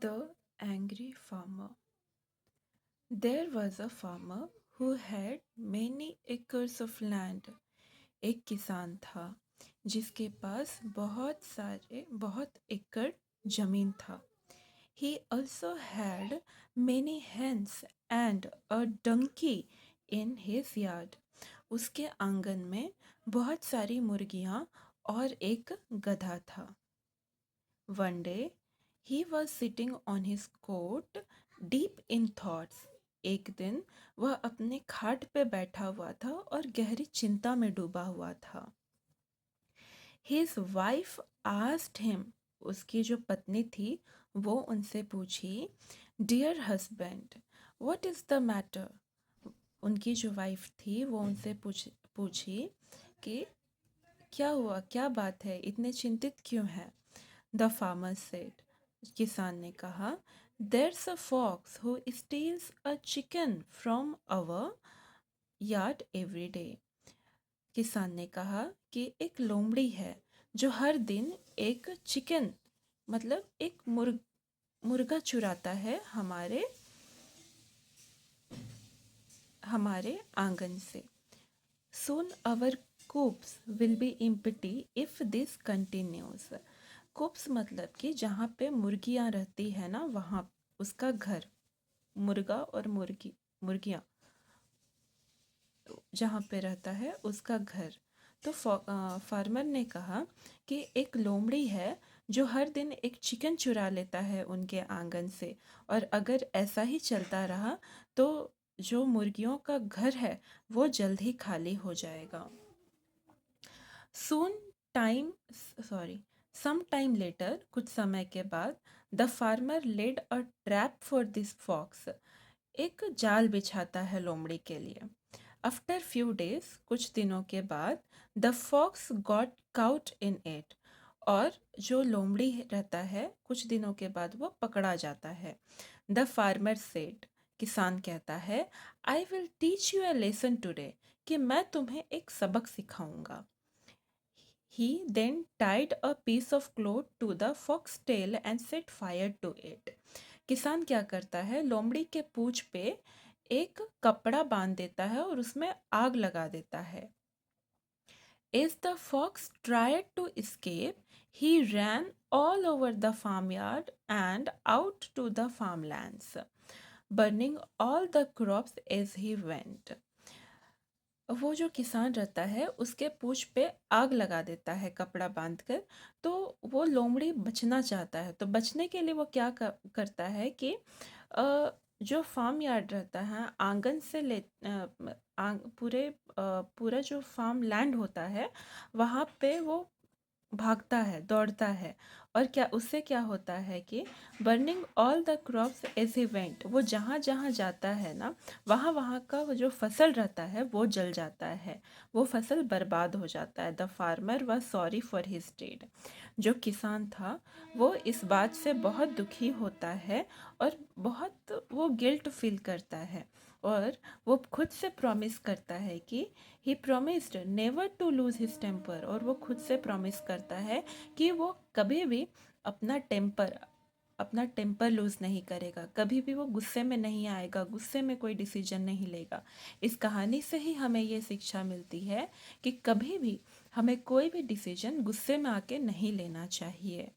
The Angry Farmer. There was a farmer who had many acres of land. एक किसान था जिसके पास बहुत एकड़ जमीन था. He also had many hens and a donkey in his yard. उसके आंगन में बहुत सारी मुर्गियां और एक गधा था. One day, he was sitting on his coat, deep in thoughts. एक दिन वह अपने खाट पे बैठा हुआ था और गहरी चिंता में डूबा हुआ था. His wife asked him, उसकी जो पत्नी थी वो उनसे पूछी, Dear husband, what is the matter? उनकी जो वाइफ थी वो उनसे पूछी कि क्या हुआ, क्या बात है, इतने चिंतित क्यों है? The farmer said, किसान ने कहा, There's a fox who steals a chicken from our yard every day. किसान ने कहा कि एक लोमड़ी है जो हर दिन एक चिकन मतलब एक मुर्गा चुराता है हमारे आंगन से. Soon our coops will be empty if this continues. कूप्स मतलब कि जहाँ पे मुर्गियाँ रहती है ना, वहाँ उसका घर, मुर्गा और मुर्गियाँ जहाँ पे रहता है उसका घर. तो फार्मर ने कहा कि एक लोमड़ी है जो हर दिन एक चिकन चुरा लेता है उनके आंगन से, और अगर ऐसा ही चलता रहा तो जो मुर्गियों का घर है वो जल्द ही खाली हो जाएगा. Soon time sorry some time later, कुछ समय के बाद, the farmer laid a trap for this fox. एक जाल बिछाता है लोमड़ी के लिए. After few days, कुछ दिनों के बाद, the fox got caught in it. और जो लोमड़ी रहता है कुछ दिनों के बाद वो पकड़ा जाता है. The farmer said, किसान कहता है, I will teach you a lesson today, कि मैं तुम्हें एक सबक सिखाऊंगा. He then tied a piece of cloth to the fox tail and set fire to it. किसान क्या करता है, लोमड़ी के पूंछ पे एक कपड़ा बांध देता है और उसमें आग लगा देता है. As the fox tried to escape, he ran all over the farmyard and out to the farmlands, burning all the crops as he went. वो जो किसान रहता है उसके पूंछ पे आग लगा देता है कपड़ा बांधकर. तो वो लोमड़ी बचना चाहता है, तो बचने के लिए वो क्या करता है कि जो फार्म यार्ड रहता है आंगन से पूरा जो फार्म लैंड होता है वहाँ पे वो भागता है, दौड़ता है. और क्या उससे क्या होता है कि burning all the crops as he went, वो जहाँ जहाँ जाता है ना वहाँ वहाँ का वो जो फसल रहता है वो जल जाता है, वो फसल बर्बाद हो जाता है. The farmer was sorry for his dead. जो किसान था वो इस बात से बहुत दुखी होता है और बहुत वो गिल्ट फील करता है, और वो खुद से प्रॉमिस करता है कि he promised never to lose his temper. और वो खुद से प्रॉमिस करता है कि वो कभी भी अपना टेम्पर लूज़ नहीं करेगा, कभी भी वो गुस्से में नहीं आएगा, गुस्से में कोई डिसीजन नहीं लेगा. इस कहानी से ही हमें ये शिक्षा मिलती है कि कभी भी हमें कोई भी डिसीजन गुस्से में आके नहीं लेना चाहिए.